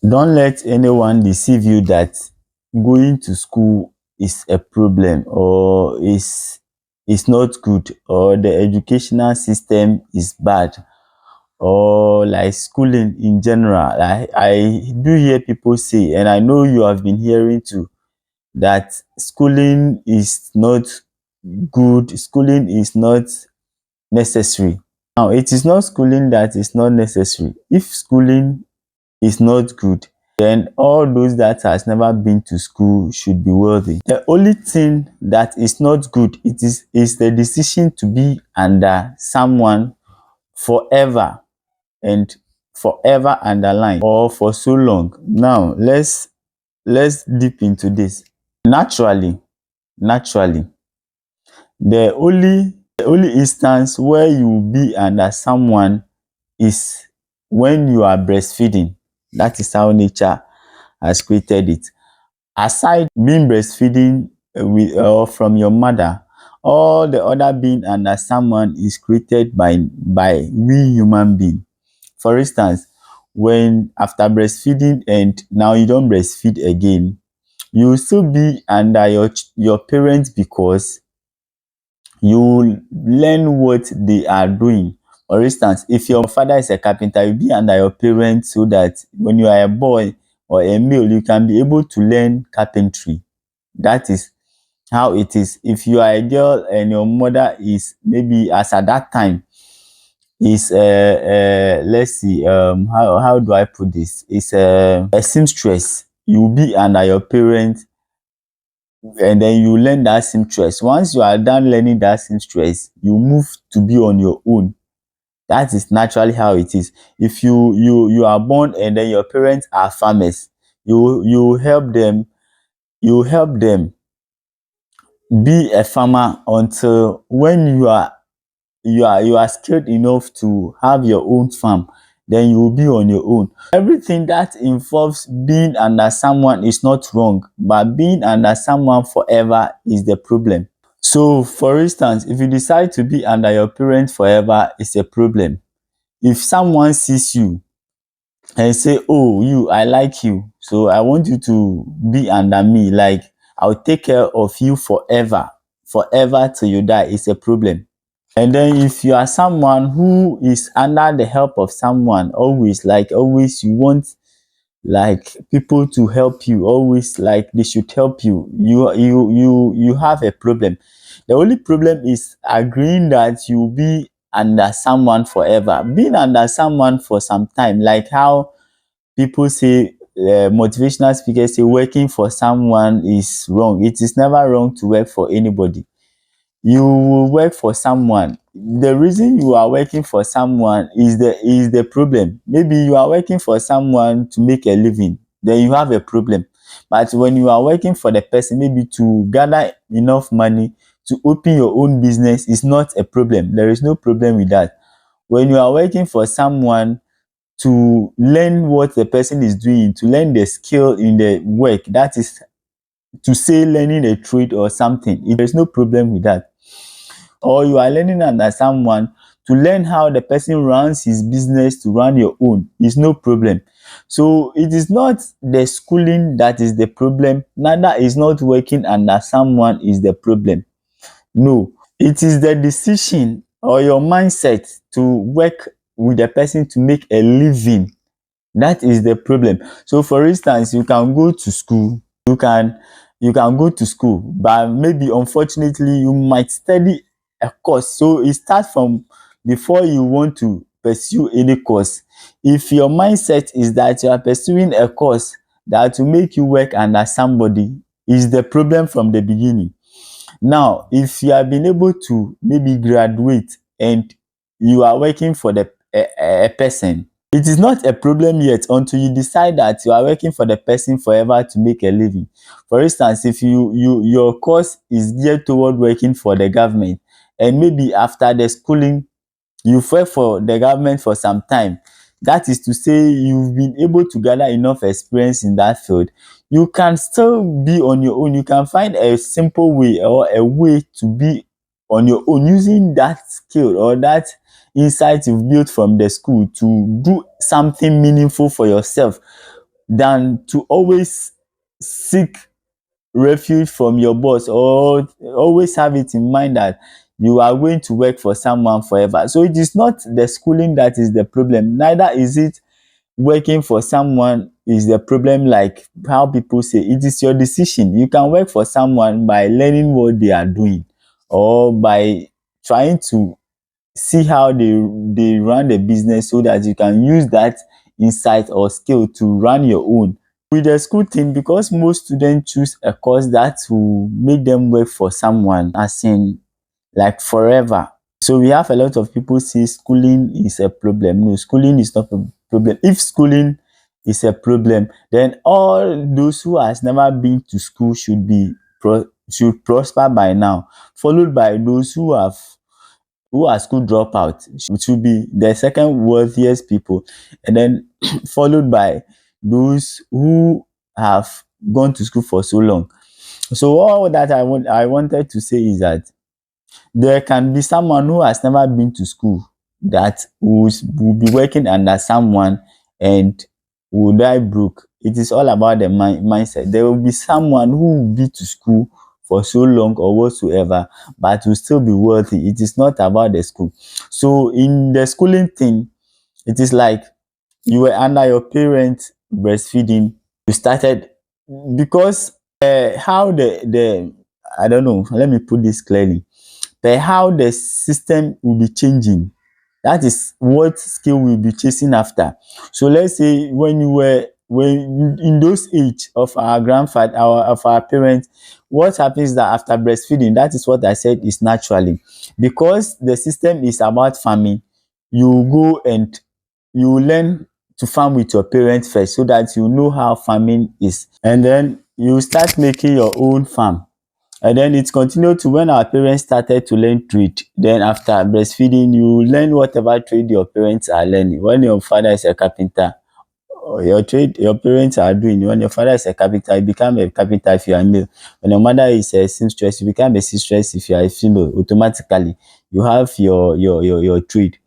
Don't let anyone deceive you that going to school is a problem or is not good or the educational system is bad or like schooling in general. I do hear people say, and I know you have been hearing too, that schooling is not good, schooling is not necessary. Now, it is not schooling that is not necessary. If schooling is not good, then all those that has never been to school should be worthy. The only thing that is not good is the decision to be under someone forever and forever underlined or for so long. Now let's deep into this. Naturally, the only instance where you will be under someone is when you are breastfeeding. That is how nature has created it. Aside being breastfeeding with or from your mother, all the other being under someone is created by we human being. For instance, when after breastfeeding and now you don't breastfeed again, you will still be under your parents because you learn what they are doing. For instance, if your father is a carpenter, you be under your parents so that when you are a boy or a male, you can be able to learn carpentry. That is how it is. If you are a girl and your mother is maybe as at that time is let's see how do I put this? It's a seamstress. You will be under your parents and then you learn that seamstress. Once you are done learning that seamstress, you move to be on your own. That is naturally how it is. If you are born and then your parents are farmers, you help them be a farmer until when you are skilled enough to have your own farm, then you will be on your own. Everything that involves being under someone is not wrong, but being under someone forever is the problem. So for instance, if you decide to be under your parents forever, it's a problem. If someone sees you and say, oh, you, I like you, so I want you to be under me, like I'll take care of you forever till you die, it's a problem. And then if you are someone who is under the help of someone, always like always you want like people to help you, always like they should help you, you have a problem. The only problem is agreeing that you'll be under someone forever. Being under someone for some time, like how people say, motivational speakers say working for someone is wrong. It is never wrong to work for anybody. You will work for someone. The reason you are working for someone is the problem. Maybe you are working for someone to make a living, then you have a problem. But when you are working for the person, maybe to gather enough money to open your own business, is not a problem. There is no problem with that. When you are working for someone to learn what the person is doing, to learn the skill in the work, that is to say learning a trade or something, there's no problem with that. Or you are learning under someone to learn how the person runs his business to run your own, is no problem. So it is not the schooling that is the problem, neither is not working under someone is the problem. No, it is the decision or your mindset to work with the person to make a living. That is the problem. So for instance, you can go to school, you can go to school, but maybe unfortunately you might study a course. So it starts from before you want to pursue any course. If your mindset is that you are pursuing a course that will make you work under somebody, is the problem from the beginning. Now, if you have been able to maybe graduate and you are working for a person, it is not a problem yet until you decide that you are working for the person forever to make a living. For instance, if your course is geared toward working for the government, and maybe after the schooling you've worked for the government for some time, that is to say you've been able to gather enough experience in that field, you can still be on your own. You can find a simple way or a way to be on your own using that skill or that insight you've built from the school to do something meaningful for yourself than to always seek refuge from your boss, or always have it in mind that you are going to work for someone forever. So it is not the schooling that is the problem, neither is it working for someone is the problem, like how people say. It is your decision. You can work for someone by learning what they are doing, or by trying to see how they run the business, so that you can use that insight or skill to run your own. With the school thing, because most students choose a course that will make them work for someone, as in like forever. So we have a lot of people say schooling is a problem. No, schooling is not a problem. If schooling is a problem, then all those who has never been to school should prosper by now, followed by those who are school dropout should be the second wealthiest people, and then followed by those who have gone to school for so long. So all that I wanted to say is that there can be someone who has never been to school that will be working under someone and will die broke. It is all about the mindset. There will be someone who will be to school for so long or whatsoever, but will still be wealthy. It is not about the school. So in the schooling thing, it is like you were under your parents breastfeeding. You started because how the I don't know. Let me put this clearly, but how the system will be changing. That is what skill we'll be chasing after. So let's say when in those age of our grandfather, of our parents, what happens that after breastfeeding, that is what I said is naturally, because the system is about farming. You go and you learn to farm with your parents first, so that you know how farming is, and then you start making your own farm. And then it continued to when our parents started to learn trade. Then after breastfeeding, you learn whatever trade your parents are learning. When your father is a carpenter, or your trade your parents are doing. When your father is a carpenter, you become a carpenter if you are male. When your mother is a seamstress, you become a seamstress if you are a female. Automatically, you have your trade.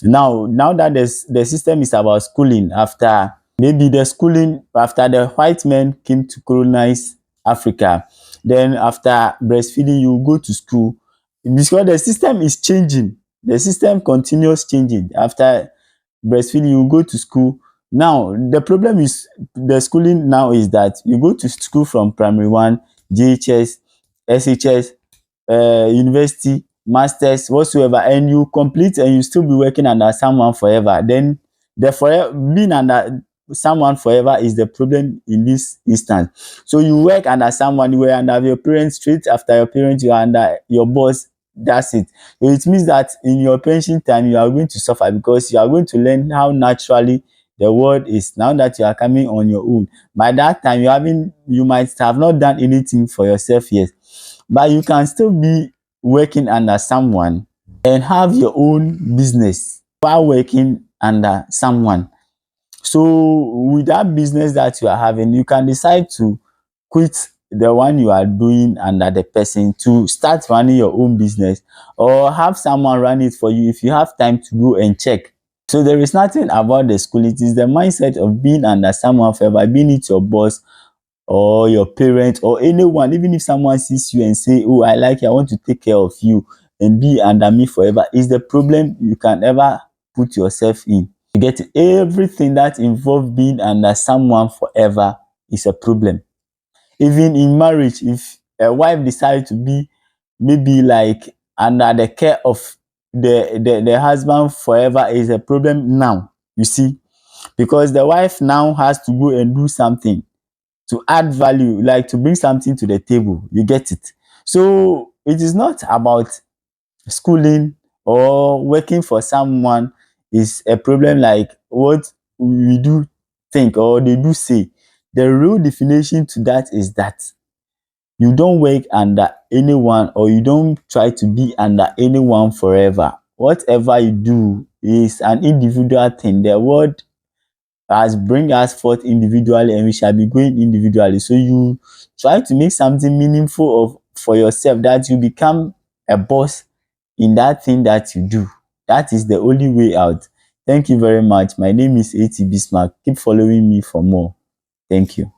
Now that the system is about schooling, after maybe the schooling after the white men came to colonize Africa, then after breastfeeding you go to school, because the system is changing. The system continues changing. After breastfeeding you go to school. Now the problem is the schooling now is that you go to school from primary one, JHS, SHS, university, masters, whatsoever, and you complete and you still be working under someone forever. Then the forever being under someone forever is the problem in this instance. So you work under someone, you were under your parents, straight after your parents you are under your boss. That's it. So it means that in your pension time you are going to suffer, because you are going to learn how naturally the world is now that you are coming on your own. By that time you might have not done anything for yourself yet, but you can still be working under someone and have your own business while working under someone. So with that business that you are having, you can decide to quit the one you are doing under the person to start running your own business, or have someone run it for you if you have time to go and check. So there is nothing about the school. It is the mindset of being under someone forever, being it your boss or your parents or anyone. Even if someone sees you and say, oh, I like you, I want to take care of you and be under me forever, is the problem you can ever put yourself in. You get it? Everything that involves being under someone forever is a problem. Even in marriage, if a wife decides to be maybe like under the care of the husband forever, is a problem now, you see, because the wife now has to go and do something to add value, like to bring something to the table. You get it? So it is not about schooling or working for someone is a problem like what we do think or they do say. The real definition to that is that you don't work under anyone, or you don't try to be under anyone forever. Whatever you do is an individual thing. The world has bring us forth individually, and we shall be going individually. So you try to make something meaningful of for yourself, that you become a boss in that thing that you do. That is the only way out. Thank you very much. My name is AT Bismarck. Keep following me for more. Thank you.